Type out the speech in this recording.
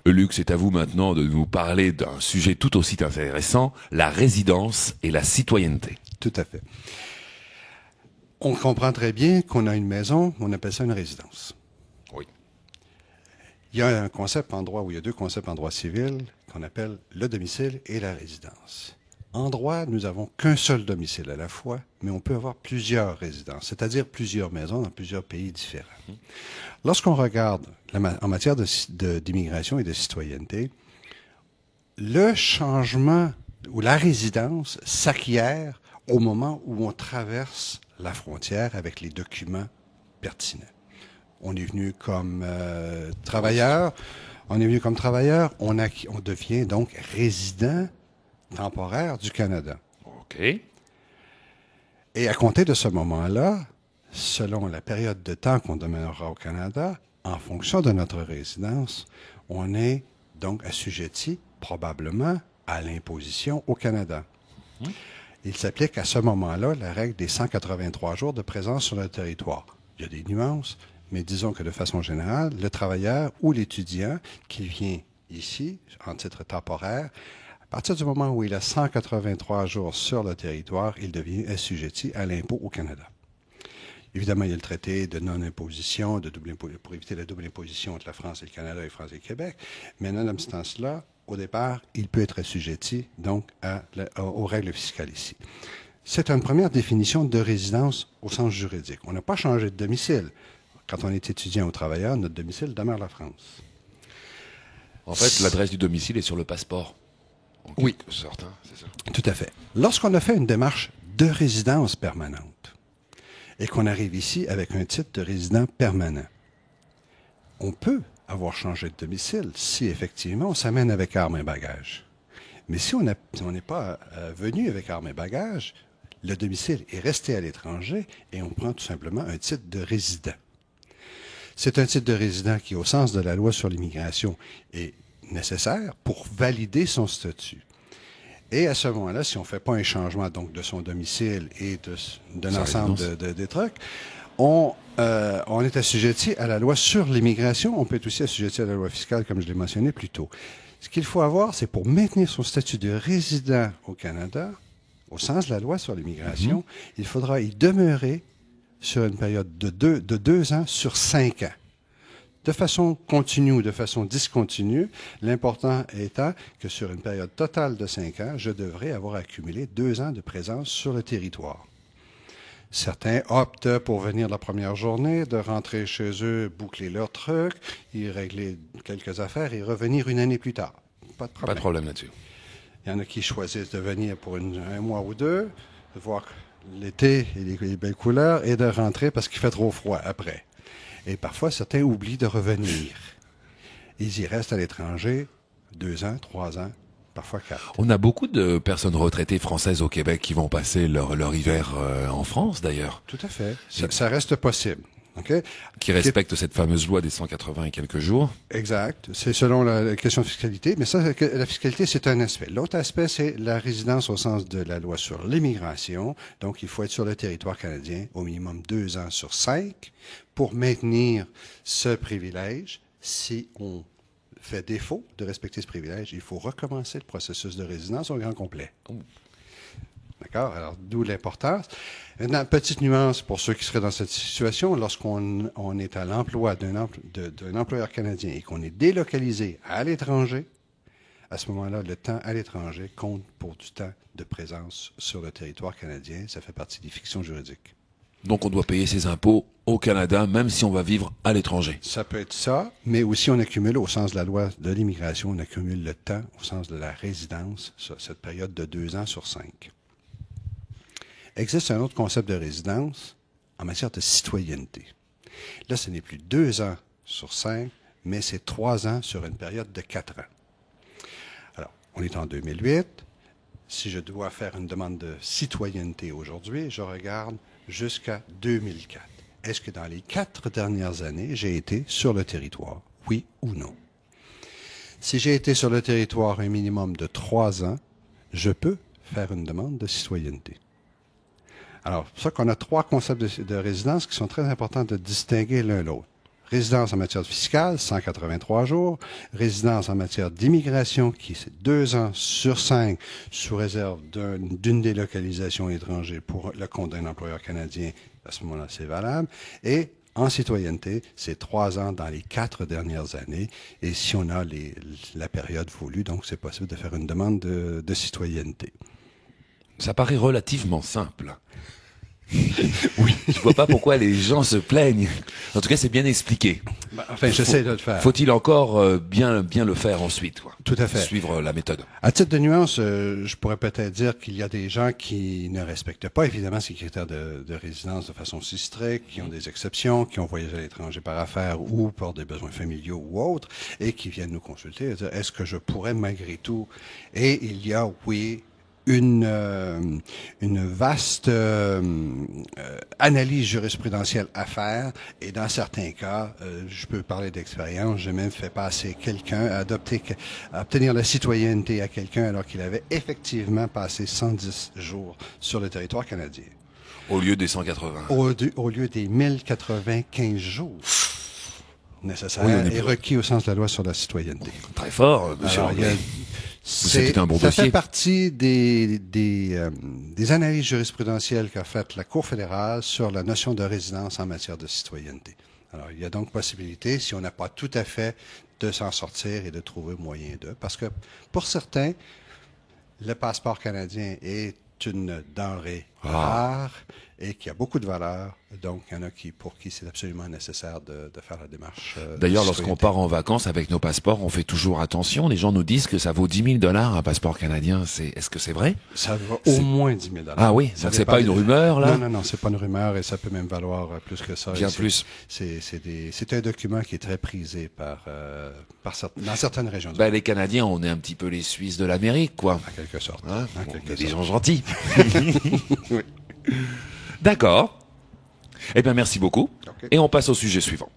Luc, c'est à vous maintenant de nous parler d'un sujet tout aussi intéressant, la résidence et la citoyenneté. Tout à fait. On comprend très bien qu'on a une maison, on appelle ça une résidence. Oui. Il y a un concept en droit, ou il y a deux concepts en droit civil qu'on appelle le domicile et la résidence. En droit, nous n'avons qu'un seul domicile à la fois, mais on peut avoir plusieurs résidences, c'est-à-dire plusieurs maisons dans plusieurs pays différents. Lorsqu'on regarde en matière d'immigration et de citoyenneté, le changement ou la résidence s'acquiert au moment où on traverse la frontière avec les documents pertinents. On est venu comme travailleur, on devient donc résident temporaire du Canada. OK. Et à compter de ce moment-là, selon la période de temps qu'on demeurera au Canada, en fonction de notre résidence, on est donc assujetti probablement à l'imposition au Canada. Il s'applique à ce moment-là la règle des 183 jours de présence sur le territoire. Il y a des nuances, mais disons que de façon générale, le travailleur ou l'étudiant qui vient ici en titre temporaire, à partir du moment où il a 183 jours sur le territoire, il devient assujetti à l'impôt au Canada. Évidemment, il y a le traité de non-imposition, pour éviter la double imposition entre la France et le Canada et France et le Québec, mais nonobstant cela, au départ, il peut être assujetti donc aux règles fiscales ici. C'est une première définition de résidence au sens juridique. On n'a pas changé de domicile. Quand on est étudiant ou travailleur, notre domicile demeure la France. En fait, l'adresse du domicile est sur le passeport. En quelque sorte, hein, c'est ça. Tout à fait. Lorsqu'on a fait une démarche de résidence permanente et qu'on arrive ici avec un titre de résident permanent, on peut avoir changé de domicile si effectivement on s'amène avec armes et bagages. Mais si on n'est pas venu avec armes et bagages, le domicile est resté à l'étranger et on prend tout simplement un titre de résident. C'est un titre de résident qui, au sens de la loi sur l'immigration, est nécessaire pour valider son statut. Et à ce moment-là, si on ne fait pas un changement donc de son domicile et d'un ensemble de trucs, on est assujetti à la loi sur l'immigration. On peut être aussi assujetti à la loi fiscale, comme je l'ai mentionné plus tôt. Ce qu'il faut avoir, c'est pour maintenir son statut de résident au Canada, au sens de la loi sur l'immigration, il faudra y demeurer sur une période de 2 ans sur 5 ans. De façon continue ou de façon discontinue, l'important étant que sur une période totale de 5 ans, je devrais avoir accumulé 2 ans de présence sur le territoire. Certains optent pour venir la première journée, de rentrer chez eux, boucler leur truc, y régler quelques affaires et revenir une année plus tard. Pas de problème. Pas de problème là-dessus. Il y en a qui choisissent de venir pour un mois ou deux, de voir l'été et les belles couleurs, et de rentrer parce qu'il fait trop froid après. Et parfois, certains oublient de revenir. Ils y restent à l'étranger 2 ans, 3 ans, parfois 4. On a beaucoup de personnes retraitées françaises au Québec qui vont passer leur hiver en France, d'ailleurs. Tout à fait. Ça reste possible. Okay? Qui respectent cette fameuse loi des 180 et quelques jours. Exact. C'est selon la question de fiscalité. Mais ça, la fiscalité, c'est un aspect. L'autre aspect, c'est la résidence au sens de la loi sur l'immigration. Donc, il faut être sur le territoire canadien au minimum 2 ans sur 5 pour maintenir ce privilège. Si on fait défaut de respecter ce privilège, il faut recommencer le processus de résidence au grand complet. D'accord? Alors, d'où l'importance. Maintenant, petite nuance pour ceux qui seraient dans cette situation, lorsqu'on est à l'emploi d'un employeur canadien et qu'on est délocalisé à l'étranger, à ce moment-là, le temps à l'étranger compte pour du temps de présence sur le territoire canadien. Ça fait partie des fictions juridiques. Donc, on doit payer ses impôts au Canada, même si on va vivre à l'étranger. Ça peut être ça, mais aussi on accumule, au sens de la loi de l'immigration, on accumule le temps, au sens de la résidence, cette période de 2 ans sur 5. Existe un autre concept de résidence en matière de citoyenneté. Là, ce n'est plus 2 ans sur 5, mais c'est 3 ans sur une période de 4 ans. Alors, on est en 2008. Si je dois faire une demande de citoyenneté aujourd'hui, je regarde jusqu'à 2004. Est-ce que dans les 4 dernières années, j'ai été sur le territoire? Oui ou non? Si j'ai été sur le territoire un minimum de 3 ans, je peux faire une demande de citoyenneté. Alors, c'est pour ça qu'on a 3 concepts de résidence qui sont très importants de distinguer l'un l'autre. Résidence en matière fiscale, 183 jours. Résidence en matière d'immigration, qui c'est 2 ans sur 5, sous réserve d'une délocalisation étrangère pour le compte d'un employeur canadien. À ce moment-là, c'est valable. Et en citoyenneté, c'est 3 ans dans les 4 dernières années. Et si on a la période voulue, donc c'est possible de faire une demande de citoyenneté. Ça paraît relativement simple. Oui, je vois pas pourquoi les gens se plaignent. En tout cas, c'est bien expliqué. Enfin, j'essaie de le faire. Faut-il encore bien le faire ensuite, quoi. Tout à fait. Suivre la méthode. À titre de nuance, je pourrais peut-être dire qu'il y a des gens qui ne respectent pas évidemment ces critères de résidence de façon si stricte, qui ont des exceptions, qui ont voyagé à l'étranger par affaires ou pour des besoins familiaux ou autres, et qui viennent nous consulter et dire est-ce que je pourrais malgré tout. Et il y a, oui, une vaste analyse jurisprudentielle à faire, et dans certains cas, je peux parler d'expérience, j'ai même fait passer quelqu'un à obtenir la citoyenneté à quelqu'un alors qu'il avait effectivement passé 110 jours sur le territoire canadien. Au lieu des 180. Au lieu des 1095 jours nécessaires Oui, et requis au sens de la loi sur la citoyenneté. Très fort, monsieur. Alors, C'est un bon ça dossier. fait partie des analyses jurisprudentielles qu'a faites la Cour fédérale sur la notion de résidence en matière de citoyenneté. Alors, il y a donc possibilité, si on n'a pas tout à fait, de s'en sortir et de trouver moyen de. Parce que, pour certains, le passeport canadien est une denrée rare et qui a beaucoup de valeur. Donc, il y en a pour qui c'est absolument nécessaire de faire la démarche. D'ailleurs, lorsqu'on part en vacances avec nos passeports, on fait toujours attention. Les gens nous disent que ça vaut 10 000 $ un passeport canadien. Est-ce que c'est vrai? Ça vaut au moins 10 000 $. Ah oui, donc c'est pas une rumeur, là? Non, c'est pas une rumeur et ça peut même valoir plus que ça. Bien plus. C'est un document qui est très prisé dans certaines régions. Ben, les Canadiens, on est un petit peu les Suisses de l'Amérique, quoi. En quelque sorte. Hein? En Bon, quelque il y a des sorte. gens gentils. Oui. D'accord. Eh bien, merci beaucoup. OK. Et on passe au sujet suivant.